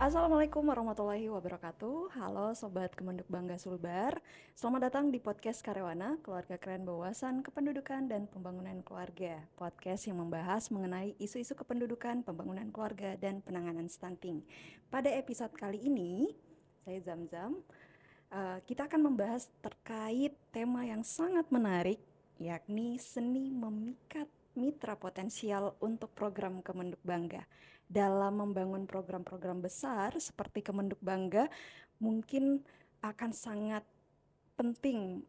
Assalamualaikum warahmatullahi wabarakatuh. Halo Sobat Kemenduk Bangga Sulbar. Selamat datang di podcast Karyawana, Keluarga Keren Berwawasan Kependudukan dan Pembangunan Keluarga. Podcast yang membahas mengenai isu-isu kependudukan, pembangunan keluarga, dan penanganan stunting. Pada episode kali ini, saya Zamzam. Kita akan membahas terkait tema yang sangat menarik, yakni seni memikat mitra potensial untuk program Kemenduk Bangga. Dalam membangun program-program besar seperti Kemenduk Bangga, mungkin akan sangat penting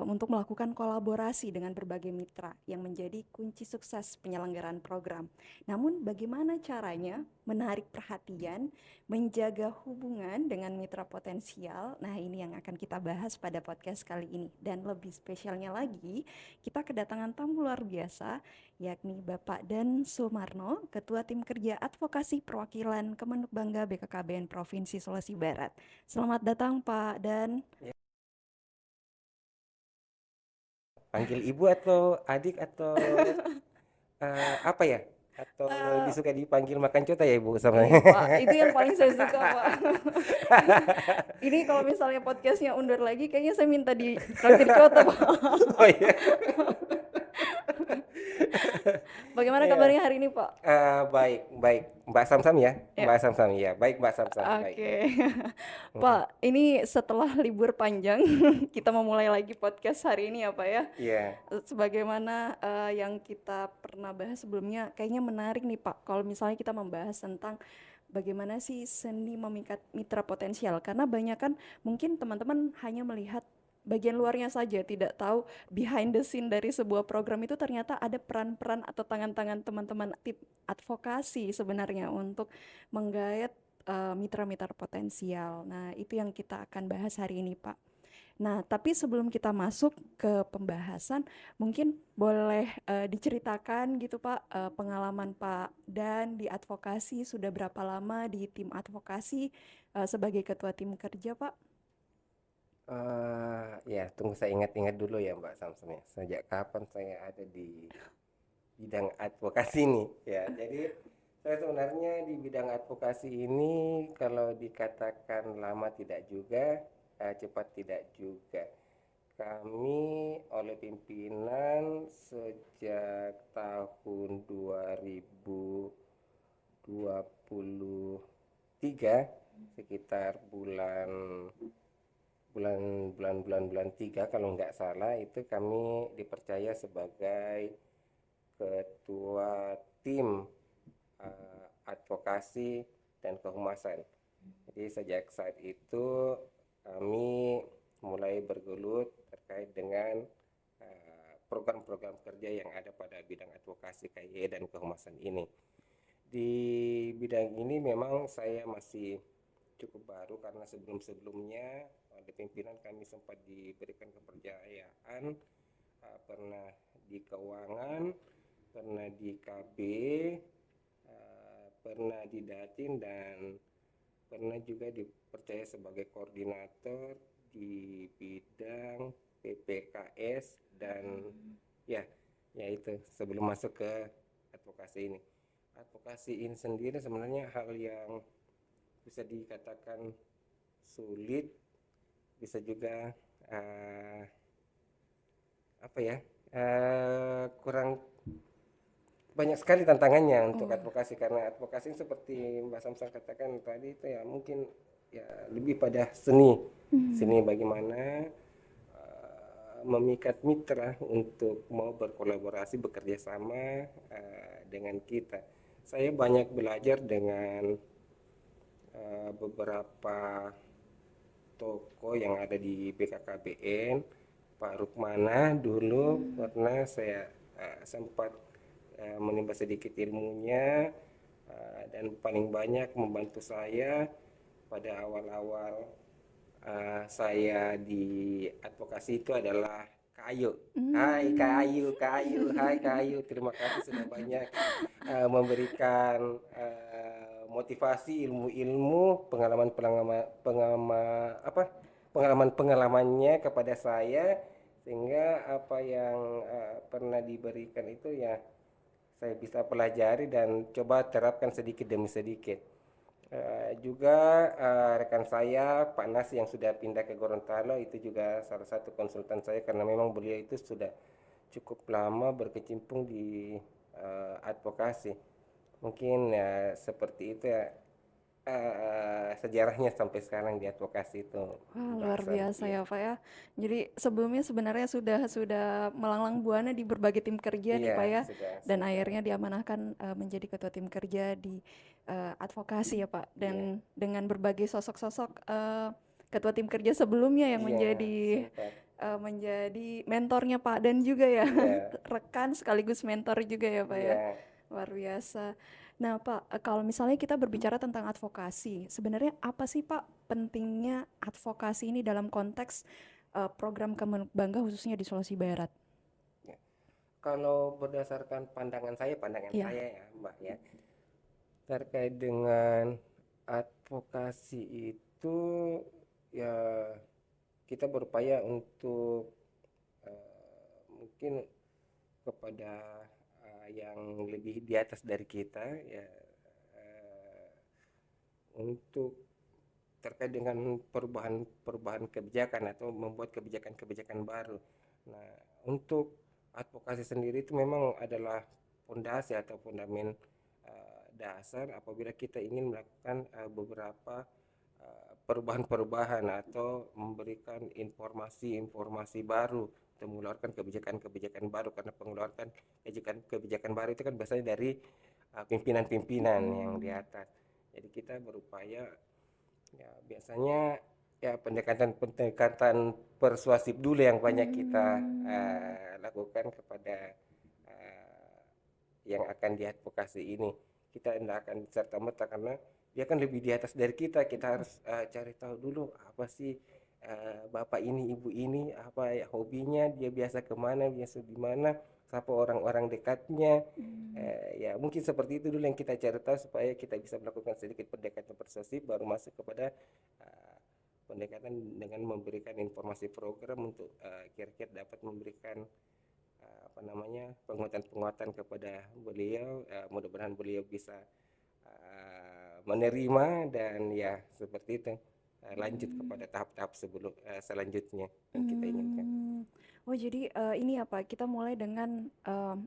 untuk melakukan kolaborasi dengan berbagai mitra yang menjadi kunci sukses penyelenggaraan program. Namun bagaimana caranya menarik perhatian, menjaga hubungan dengan mitra potensial? Nah, ini yang akan kita bahas pada podcast kali ini. Dan lebih spesialnya lagi, kita kedatangan tamu luar biasa, yakni Bapak Dan Sumarno, Ketua Tim Kerja Advokasi Perwakilan Kemenduk Bangga BKKBN Provinsi Sulawesi Barat. Selamat datang Pak Dan. Panggil ibu atau adik atau apa ya? Atau Eh, lebih suka dipanggil makan cota ya ibu sama? Iya Pak, itu yang paling saya suka Pak. Ini kalau misalnya podcastnya undur lagi, kayaknya saya minta di traktir Kyoto Pak. Oh iya. Bagaimana Iya. kabarnya hari ini Pak? Baik, baik. Mbak Samsam ya? Ya, Mbak Samsam ya. Baik Mbak Samsam, baik. oke. Mm-mm. Pak, ini setelah libur panjang, kita memulai lagi podcast hari ini ya Pak ya. Iya. Sebagaimana yang kita pernah bahas sebelumnya, kayaknya menarik nih Pak, kalau misalnya kita membahas tentang bagaimana sih seni memikat mitra potensial. Karena banyak kan mungkin teman-teman hanya melihat bagian luarnya saja, tidak tahu behind the scene dari sebuah program itu ternyata ada peran-peran atau tangan-tangan teman-teman tim advokasi sebenarnya untuk menggayat mitra-mitra potensial. Nah, itu yang kita akan bahas hari ini, Pak. Nah, tapi sebelum kita masuk ke pembahasan, mungkin boleh diceritakan gitu Pak, pengalaman Pak dan di advokasi sudah berapa lama di tim advokasi sebagai ketua tim kerja Pak? Ya, tunggu saya ingat-ingat dulu ya Mbak Samsam ya. Sejak kapan saya ada di bidang advokasi nih ya. Jadi saya sebenarnya di bidang advokasi ini kalau dikatakan lama tidak juga, cepat tidak juga. Kami oleh pimpinan sejak tahun 2023 sekitar bulan bulan bulan bulan bulan 3 kalau nggak salah itu kami dipercaya sebagai ketua tim advokasi dan kehumasan. Jadi sejak saat itu kami mulai bergelut terkait dengan program-program kerja yang ada pada bidang advokasi KIE dan kehumasan ini. Di bidang ini memang saya masih cukup baru karena sebelum-sebelumnya oleh pimpinan kami sempat diberikan kepercayaan, pernah di keuangan, pernah di KB, pernah di Datin, dan pernah juga dipercaya sebagai koordinator di bidang PPKS dan ya, ya itu sebelum masuk ke advokasi ini. Advokasi ini sendiri sebenarnya hal yang bisa dikatakan sulit, bisa juga apa ya, kurang banyak sekali tantangannya untuk Oh, advokasi, karena advokasi seperti Mbak Samsang katakan tadi itu ya mungkin ya lebih pada seni, hmm. seni bagaimana memikat mitra untuk mau berkolaborasi bekerja sama dengan kita. Saya banyak belajar dengan beberapa toko yang ada di BKKBN. Pak Rukmana dulu pernah saya sempat menimba sedikit ilmunya, dan paling banyak membantu saya pada awal-awal saya di advokasi itu adalah Kak Ayu. Hai Kak Hmm. Ayu, Kak Ayu, hai Kak Ayu, terima kasih sudah banyak memberikan motivasi, ilmu-ilmu, pengalaman-pengalamannya kepada saya, sehingga apa yang pernah diberikan itu ya saya bisa pelajari dan coba terapkan sedikit demi sedikit. Juga rekan saya Pak Nas yang sudah pindah ke Gorontalo itu juga salah satu konsultan saya karena memang beliau itu sudah cukup lama berkecimpung di advokasi. Mungkin ya seperti itu ya sejarahnya sampai sekarang di advokasi itu Wah, luar bahasan biasa ya. ya Pak ya. Jadi sebelumnya sebenarnya sudah melanglang buana di berbagai tim kerja nih Iya, Pak ya, dan sudah. akhirnya diamanahkan menjadi ketua tim kerja di advokasi ya Pak. Iya, Dan dengan berbagai sosok-sosok ketua tim kerja sebelumnya yang iya, sempat. menjadi mentornya Pak dan juga ya Iya, rekan sekaligus mentor juga ya Pak ya. iya. Luar biasa. Nah, Pak, kalau misalnya kita berbicara tentang advokasi, sebenarnya apa sih, Pak, pentingnya advokasi ini dalam konteks program Kemenuk Bangga khususnya di Sulawesi Barat? Ya. Kalau berdasarkan pandangan Iya. saya ya, Mbak ya, terkait dengan advokasi itu ya kita berupaya untuk mungkin kepada yang lebih di atas dari kita ya eh, untuk terkait dengan perubahan kebijakan atau membuat kebijakan-kebijakan baru. Nah, untuk advokasi sendiri itu memang adalah fondasi atau fondamen dasar apabila kita ingin melakukan beberapa perubahan-perubahan atau memberikan informasi-informasi baru atau mengeluarkan kebijakan-kebijakan baru karena pengeluaran kebijakan-kebijakan baru itu kan biasanya dari pimpinan-pimpinan yang di Mm. atas. Jadi kita berupaya ya biasanya ya pendekatan-pendekatan persuasif dulu yang banyak kita Mm. lakukan kepada eh, yang akan diadvokasi ini. Kita tidak akan serta-merta karena dia kan lebih di atas dari kita. Kita harus cari tahu dulu apa sih bapak ini, ibu ini, apa ya hobinya, dia biasa kemana, biasa di mana, siapa orang-orang dekatnya. Mm. Ya mungkin seperti itu dulu yang kita cari tahu supaya kita bisa melakukan sedikit pendekatan persuasif baru masuk kepada uh, pendekatan dengan memberikan informasi program untuk kira-kira dapat memberikan apa namanya penguatan-penguatan kepada beliau. Mudah-mudahan beliau bisa menerima dan ya seperti itu lanjut Mm. kepada tahap-tahap sebelum selanjutnya yang kita inginkan. Mm. Oh, jadi ini apa? Kita mulai dengan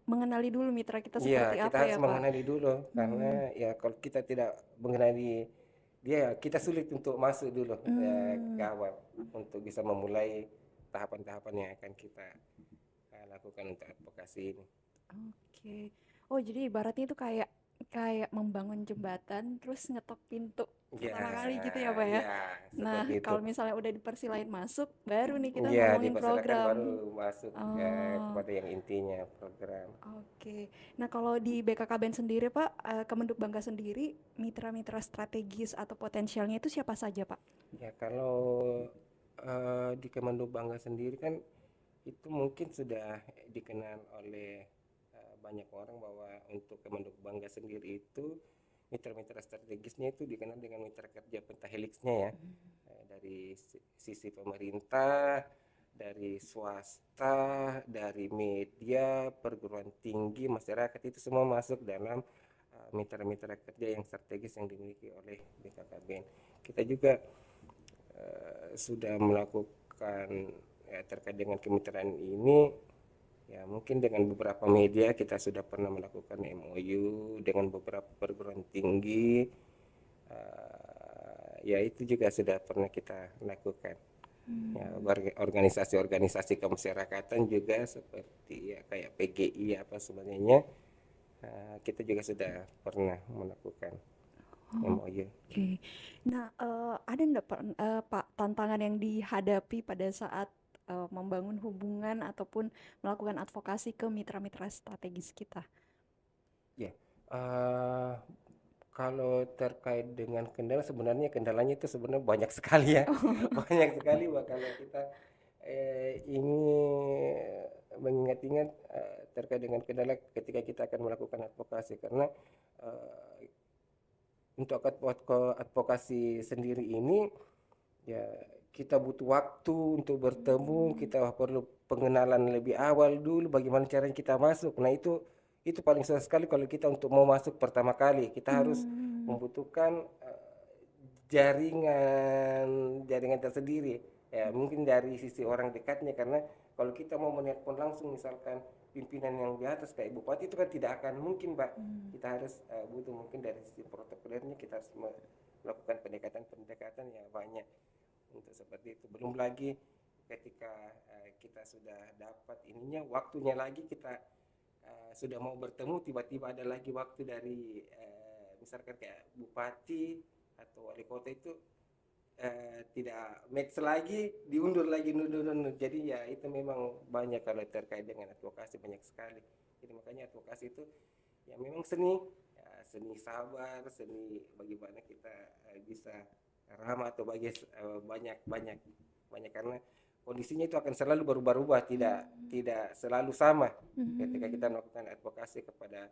mengenali dulu mitra kita Iya, seperti kita apa harus ya, Pak? mengenali dulu karena Mm. ya kalau kita tidak mengenali dia, kita sulit untuk masuk dulu ke Mm. awal untuk bisa memulai tahapan-tahapan yang akan kita lakukan untuk advokasi ini. Oke. Oh, jadi ibaratnya itu kayak kayak membangun jembatan terus ngetok pintu Ya, pertama kali gitu ya, Pak ya. ya Nah, seperti itu. kalau misalnya udah dipersilain masuk, baru nih kita Ya, ngomongin dipersilakan baru program. masuk Oh, kepada yang intinya program. oke. Nah, kalau di BKKBN sendiri, Pak, Kemenduk Bangga sendiri, mitra-mitra strategis atau potensialnya itu siapa saja, Pak? Ya, kalau di Kemenlu Bangga sendiri kan itu mungkin sudah dikenal oleh banyak orang bahwa untuk Kemenlu Bangga sendiri itu mitra-mitra strategisnya itu dikenal dengan mitra kerja pentahelixnya ya. Dari sisi pemerintah, dari swasta, dari media, perguruan tinggi, masyarakat itu semua masuk dalam mitra-mitra kerja yang strategis yang dimiliki oleh BKKBN. Kita juga sudah melakukan ya, terkait dengan kemitraan ini ya mungkin dengan beberapa media kita sudah pernah melakukan MOU dengan beberapa perguruan tinggi ya itu juga sudah pernah kita lakukan ya Hmm. organisasi-organisasi kemasyarakatan juga seperti ya kayak PGI apa sebagainya kita juga sudah pernah melakukan MOU. Oke. Nah, ada nggak Pak, tantangan yang dihadapi pada saat membangun hubungan ataupun melakukan advokasi ke mitra-mitra strategis kita? Ya, uh, kalau terkait dengan kendala sebenarnya kendalanya itu sebenarnya banyak sekali ya, banyak sekali kalau kita ingin mengingat-ingat terkait dengan kendala ketika kita akan melakukan advokasi karena uh, untuk advokasi sendiri ini ya kita butuh waktu untuk bertemu, Hmm. kita perlu pengenalan lebih awal dulu bagaimana caranya kita masuk. Nah, itu paling susah sekali kalau kita untuk mau masuk pertama kali. Kita harus Hmm. membutuhkan jaringan tersendiri ya, mungkin dari sisi orang dekatnya, karena kalau kita mau menelpon langsung misalkan pimpinan yang di atas kayak bupati itu kan tidak akan mungkin, Pak. Kita harus butuh mungkin dari sisi protokolernya kita harus melakukan pendekatan ya banyak untuk seperti itu. Belum lagi ketika kita sudah dapat ininya, waktunya lagi kita sudah mau bertemu, tiba-tiba ada lagi waktu dari misalkan kayak bupati atau wali kota itu tidak match lagi, diundur lagi, undur. Jadi ya itu memang banyak kalau terkait dengan advokasi, banyak sekali. Jadi makanya advokasi itu ya memang seni, ya, seni sabar, seni bagaimana kita bisa ramah atau banyak karena kondisinya itu akan selalu berubah-ubah, tidak selalu sama. Ketika kita melakukan advokasi kepada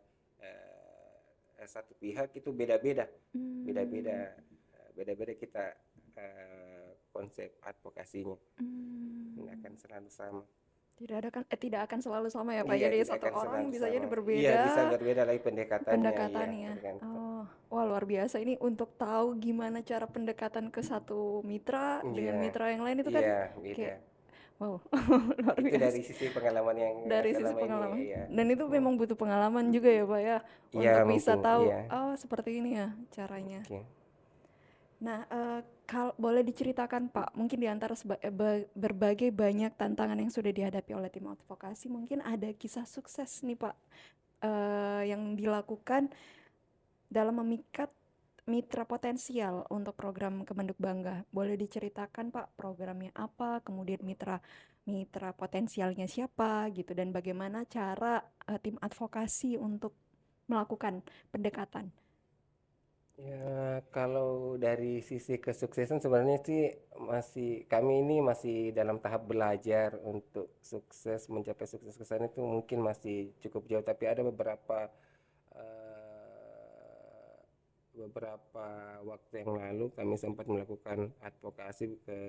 satu pihak itu beda-beda, beda-beda kita konsep advokasinya ini akan selalu sama. Tidak akan selalu sama ya Pak. Iya, Jadi tidak satu akan orang selalu bisa sama. jadi Iya, berbeda bisa berbeda lagi pendekatannya, iya, pendekatannya. tergantung. Oh, wah luar biasa ini untuk tahu gimana cara pendekatan ke satu mitra dengan Iya, mitra yang lain itu kan iya, beda. kayak wow, luar Itu biasa dari sisi pengalaman yang dari sisi selama ini, pengalaman. iya. Dan itu memang butuh pengalaman juga ya Pak ya Iya, untuk bisa mungkin, tahu iya. oh seperti ini ya caranya. Oke. Nah, kalau boleh diceritakan Pak, mungkin di antara berbagai banyak tantangan yang sudah dihadapi oleh tim advokasi, mungkin ada kisah sukses nih Pak, yang dilakukan dalam memikat mitra potensial untuk program Kemenduk Bangga. Boleh diceritakan Pak, programnya apa, kemudian mitra potensialnya siapa gitu, dan bagaimana cara tim advokasi untuk melakukan pendekatan. Ya, kalau dari sisi kesuksesan sebenarnya sih kami ini masih dalam tahap belajar untuk mencapai sukses ke sana itu mungkin masih cukup jauh, tapi ada beberapa waktu yang lalu kami sempat melakukan advokasi ke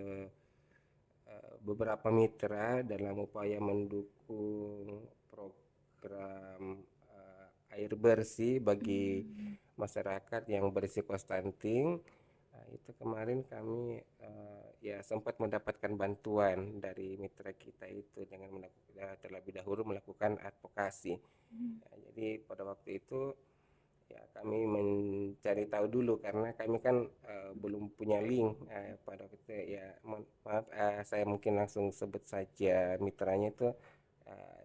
beberapa mitra dalam upaya mendukung program air bersih bagi masyarakat yang berisiko stunting. Nah, itu kemarin kami ya sempat mendapatkan bantuan dari mitra kita itu dengan terlebih dahulu melakukan advokasi. Nah, jadi pada waktu itu ya kami mencari tahu dulu karena kami kan belum punya link pada waktu itu ya, maaf saya mungkin langsung sebut saja mitranya itu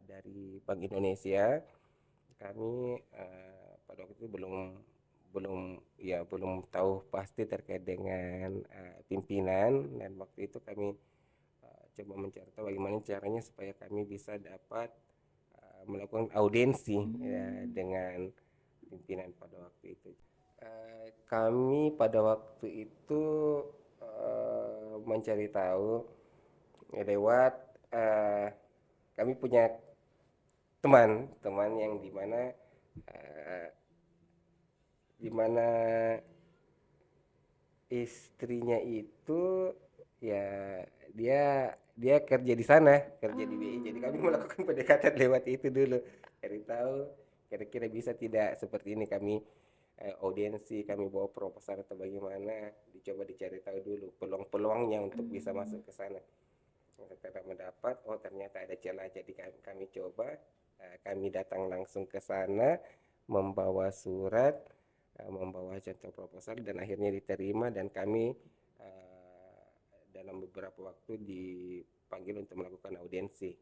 dari Bank Indonesia. Kami pada waktu itu belum tahu pasti terkait dengan pimpinan, dan waktu itu kami coba mencari tahu bagaimana caranya supaya kami bisa dapat melakukan audiensi ya, dengan pimpinan pada waktu itu. Kami pada waktu itu mencari tahu lewat kami punya teman yang dimana istrinya itu ya dia kerja di sana, kerja di BI. Jadi kami melakukan pendekatan lewat itu dulu, cari tahu kira-kira bisa tidak seperti ini, kami audiensi, kami bawa proposal atau bagaimana, dicari tahu dulu peluang-peluangnya untuk bisa masuk ke sana. Setelah mendapat, oh ternyata ada celah, jadi kami coba, kami datang langsung ke sana, membawa surat, membawa contoh proposal, dan akhirnya diterima, dan kami dalam beberapa waktu dipanggil untuk melakukan audiensi.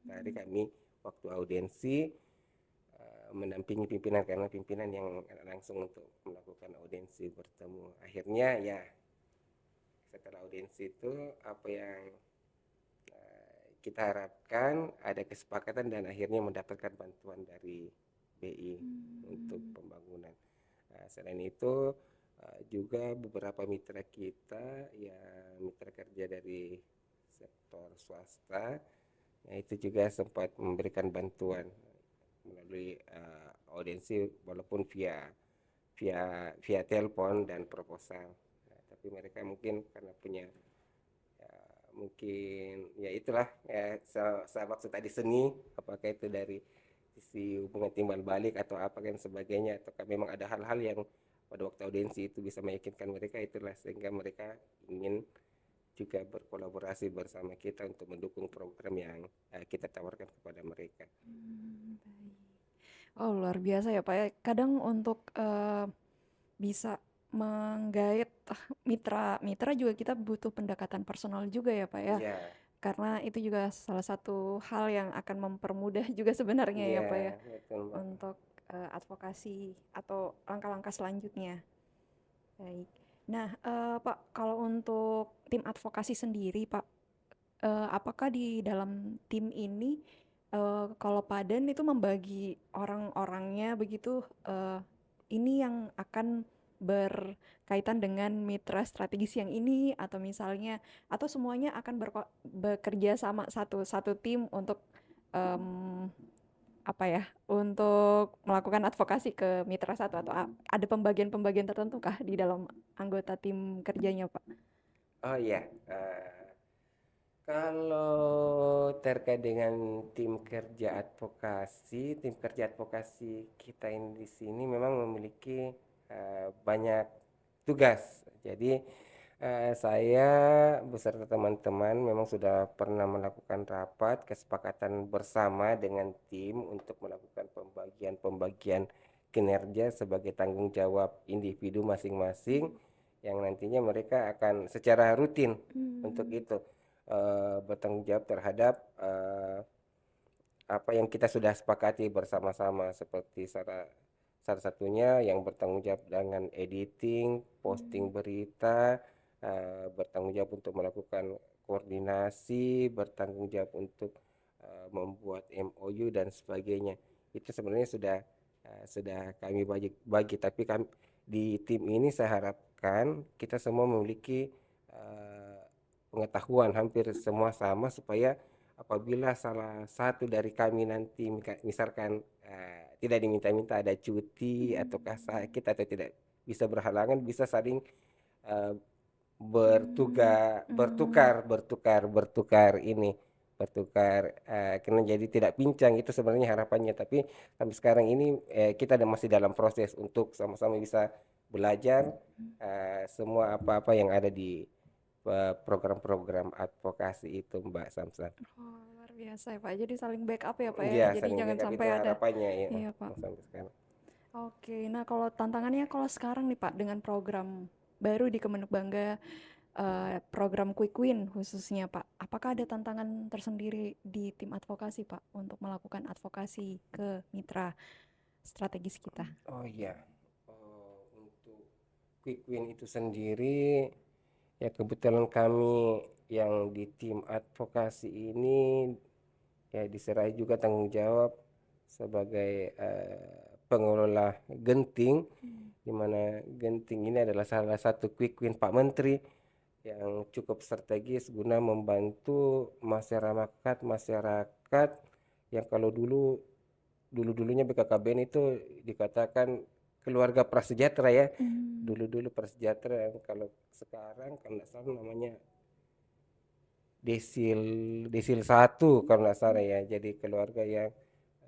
Nah, tadi kami waktu audiensi mendampingi pimpinan, karena pimpinan yang langsung untuk melakukan audiensi bertemu. Akhirnya ya setelah audiensi itu apa yang kita harapkan, ada kesepakatan dan akhirnya mendapatkan bantuan dari BI untuk pembangunan. Selain itu juga beberapa mitra kita, ya mitra kerja dari sektor swasta, ya itu juga sempat memberikan bantuan melalui audiensi walaupun via telepon dan proposal. Nah, tapi mereka mungkin karena punya mungkin ya itulah ya, saya maksud tadi seni, apakah itu dari sisi hubungan timbal balik atau apa kan sebagainya, atau memang ada hal-hal yang pada waktu audiensi itu bisa meyakinkan mereka, itulah sehingga mereka ingin juga berkolaborasi bersama kita untuk mendukung program yang kita tawarkan kepada mereka. Baik. Oh, luar biasa ya Pak ya. Kadang untuk bisa menggait mitra juga kita butuh pendekatan personal juga ya Pak ya. Iya, Karena itu juga salah satu hal yang akan mempermudah juga sebenarnya ya iya, Pak ya betul Mbak. untuk advokasi atau langkah-langkah selanjutnya. Baik. Nah, Pak, kalau untuk tim advokasi sendiri, Pak, apakah di dalam tim ini, kalau Padan itu membagi orang-orangnya begitu, ini yang akan berkaitan dengan mitra strategis yang ini atau misalnya atau semuanya akan bekerja sama satu satu tim untuk, mmm, apa ya, untuk melakukan advokasi ke mitra satu atau ada pembagian-pembagian tertentu kah di dalam anggota tim kerjanya, Pak? Oh iya, kalau terkait dengan tim kerja advokasi kita ini di sini memang memiliki banyak tugas. Jadi saya beserta teman-teman memang sudah pernah melakukan rapat kesepakatan bersama dengan tim untuk melakukan pembagian-pembagian kinerja sebagai tanggung jawab individu masing-masing yang nantinya mereka akan secara rutin untuk Hmm. itu bertanggung jawab terhadap apa yang kita sudah sepakati bersama-sama, seperti salah satunya yang bertanggung jawab dengan editing, posting berita, bertanggung jawab untuk melakukan koordinasi, bertanggung jawab untuk membuat MOU dan sebagainya. Itu sebenarnya sudah kami bagi, tapi kami di tim ini saya harapkan kita semua memiliki pengetahuan hampir semua sama, supaya apabila salah satu dari kami nanti misalkan tidak diminta-minta ada cuti ataukah sakit atau tidak bisa berhalangan, bisa saling eh, Hmm. Hmm. bertukar ini, karena jadi tidak pincang. Itu sebenarnya harapannya, tapi sampai sekarang ini kita masih dalam proses untuk sama-sama bisa belajar semua apa-apa yang ada di program-program advokasi itu, Mbak Samsa. Oh, luar biasa ya Pak. Jadi saling backup ya Pak ya. Iya, Jadi saling jangan backup sampai itu ada. harapannya ya, Iya Pak. sampai sekarang. Oke, nah kalau tantangannya kalau sekarang nih Pak dengan program baru di Kemenuk Bangga, program Quick Win khususnya Pak, apakah ada tantangan tersendiri di tim advokasi Pak untuk melakukan advokasi ke mitra strategis kita? Oh iya, untuk quick win itu sendiri, ya kebetulan kami yang di tim advokasi ini ya diserai juga tanggung jawab sebagai pengelola Genting, Hmm. di mana Genting ini adalah salah satu quick win Pak Menteri yang cukup strategis guna membantu masyarakat yang kalau dulunya BKKBN itu dikatakan keluarga prasejahtera ya. Hmm. Dulu prasejahtera, yang kalau sekarang kalau nggak salah namanya desil desil satu kalau nggak salah ya. Jadi keluarga yang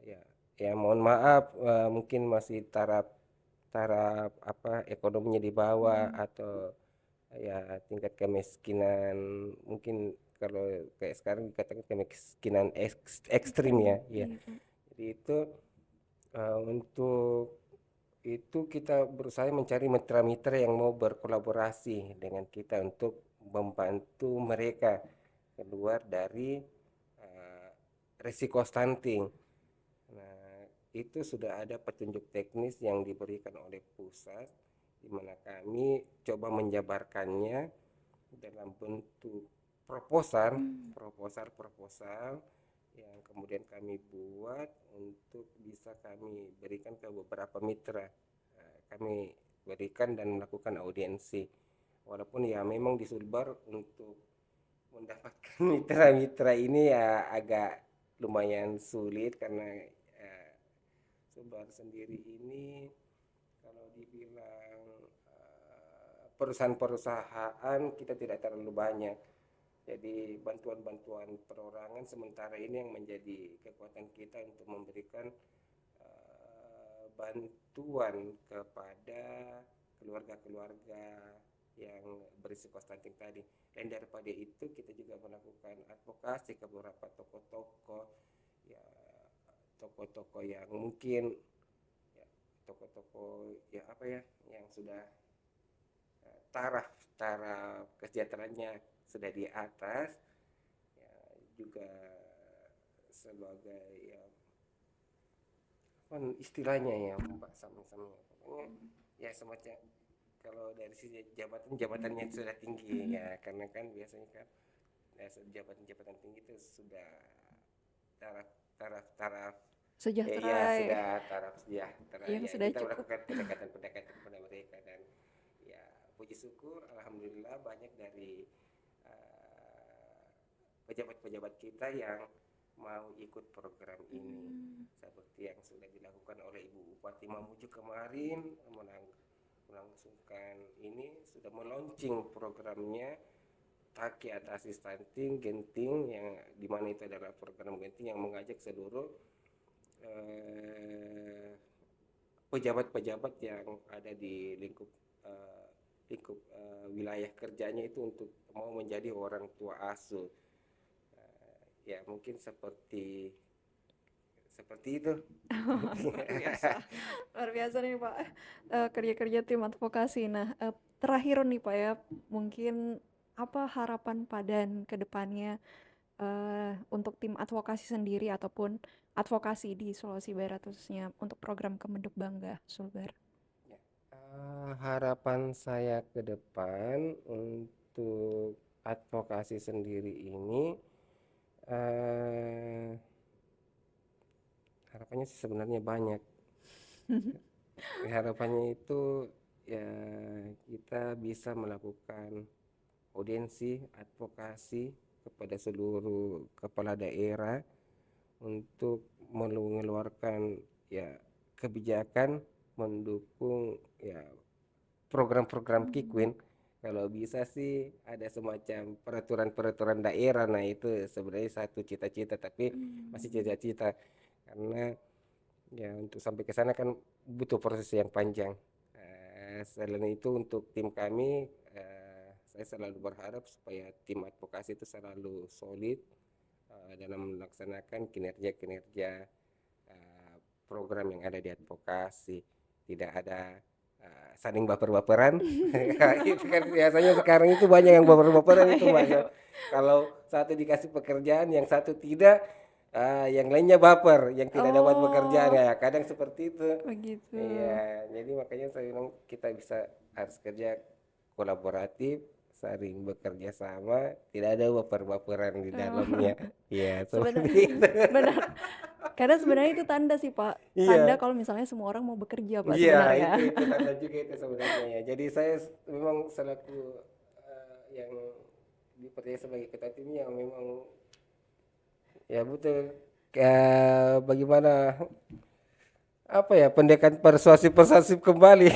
ya, ya mohon maaf, mungkin masih taraf taraf apa ekonominya di bawah, Hmm. atau ya tingkat kemiskinan mungkin kalau kayak sekarang dikatakan kemiskinan ekstrim Ekstrim, ya, ya. iya Pak. Jadi itu untuk itu kita berusaha mencari mitra-mitra yang mau berkolaborasi dengan kita untuk membantu mereka keluar dari uh, risiko stunting. Nah, itu sudah ada petunjuk teknis yang diberikan oleh pusat, di mana kami coba menjabarkannya dalam bentuk proposal, Hmm. proposal yang kemudian kami buat untuk bisa kami berikan ke beberapa mitra. Kami berikan dan melakukan audiensi. Walaupun ya memang di Sulbar untuk mendapatkan mitra-mitra ini ya agak lumayan sulit, karena Sulbar sendiri ini kalau dibilang perusahaan-perusahaan kita tidak terlalu banyak. Jadi bantuan-bantuan perorangan sementara ini yang menjadi kekuatan kita untuk memberikan bantuan kepada keluarga-keluarga yang berisiko stunting tadi. Dan daripada itu kita juga melakukan advokasi ke beberapa tokoh-tokoh, ya tokoh-tokoh yang mungkin ya, tokoh-tokoh ya apa ya yang sudah taraf taraf kesejahteraannya sudah di atas, ya juga sebagai ya apa istilahnya ya Pak sama-sama pokoknya ya semacam kalau dari sisi jabatannya sudah tinggi ya karena kan biasanya kan ya, jabatan-jabatan tinggi itu sudah taraf Sejahtera ya ya, sudah taraf sejahtera yang ya sudah kita cukup. melakukan pendekatan-pendekatan kepada mereka dan ya puji syukur alhamdulillah banyak dari pejabat-pejabat kita yang mau ikut program ini seperti yang sudah dilakukan oleh Ibu Bupati Mamuju kemarin melangsungkan ini sudah meluncing programnya Taki Atasi Stunting Genting yang dimana itu adalah program Genting yang mengajak seluruh pejabat-pejabat yang ada di lingkup wilayah kerjanya itu untuk mau menjadi orang tua asuh. Ya mungkin seperti itu. Luar biasa nih Pak, kerja-kerja tim advokasi. Nah, terakhir nih Pak ya, mungkin apa harapan Pak dan ke depannya untuk tim advokasi sendiri ataupun advokasi di Sulawesi Barat khususnya untuk program Kemenduk Bangga Sulbar? Ya, harapan saya ke depan untuk advokasi sendiri ini harapannya sih sebenarnya banyak. Harapannya itu ya kita bisa melakukan audiensi advokasi kepada seluruh kepala daerah untuk mengeluarkan ya kebijakan mendukung ya program-program Kikwin. Kalau bisa sih ada semacam peraturan-peraturan daerah. Nah itu sebenarnya satu cita-cita tapi masih cita-cita karena ya untuk sampai ke sana kan butuh proses yang panjang. Selain itu untuk tim kami saya selalu berharap supaya tim advokasi itu selalu solid dalam melaksanakan kinerja-kinerja program yang ada di advokasi. Tidak ada saling baper-baperan. Itu kan biasanya sekarang itu banyak yang baper-baperan itu banyak. Kalau satu dikasih pekerjaan yang satu tidak, yang lainnya baper, yang tidak dapat pekerjaan ya kadang seperti itu. Begitu. Iya, jadi makanya saya bilang kita harus kerja kolaboratif, saling bekerja sama, tidak ada baper-baperan di dalamnya. Iya, seperti itu. Benar. Karena sebenarnya itu tanda sih Pak, tanda Iya. kalau misalnya semua orang mau bekerja Pak Iya, sebenarnya. itu tanda juga itu sebenarnya ya. Jadi saya memang selaku yang dipercaya sebagai ketua tim yang memang ya betul bagaimana apa ya pendekatan persuasif kembali.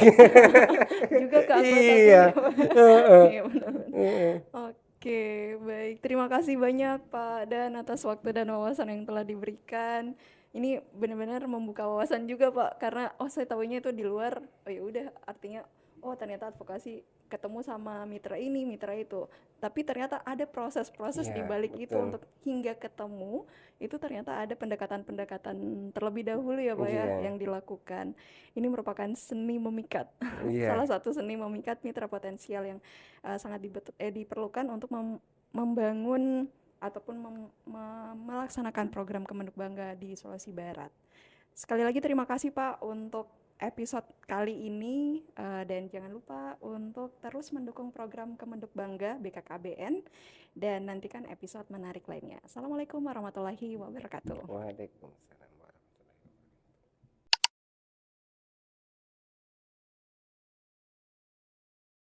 Juga ke anggota Iya. timnya Pak. Heeh. Iya benar-benar. Heeh. Oke, baik. Terima kasih banyak Pak Dan atas waktu dan wawasan yang telah diberikan. Ini benar-benar membuka wawasan juga Pak, karena saya tahunya itu di luar. Oh ya udah, artinya ternyata advokasi ketemu sama mitra ini, mitra itu. Tapi ternyata ada proses-proses di Iya, balik itu betul. untuk hingga ketemu. Itu ternyata ada pendekatan-pendekatan terlebih dahulu ya Pak ya Iya. yang dilakukan. Ini merupakan seni memikat. Iya. Salah satu seni memikat mitra potensial yang sangat diperlukan untuk membangun ataupun melaksanakan program Kemenduk Bangga di Sulawesi Barat. Sekali lagi terima kasih Pak untuk episode kali ini dan jangan lupa untuk terus mendukung program Kemenduk Bangga BKKBN dan nantikan episode menarik lainnya. Assalamualaikum warahmatullahi wabarakatuh. Waalaikumsalam.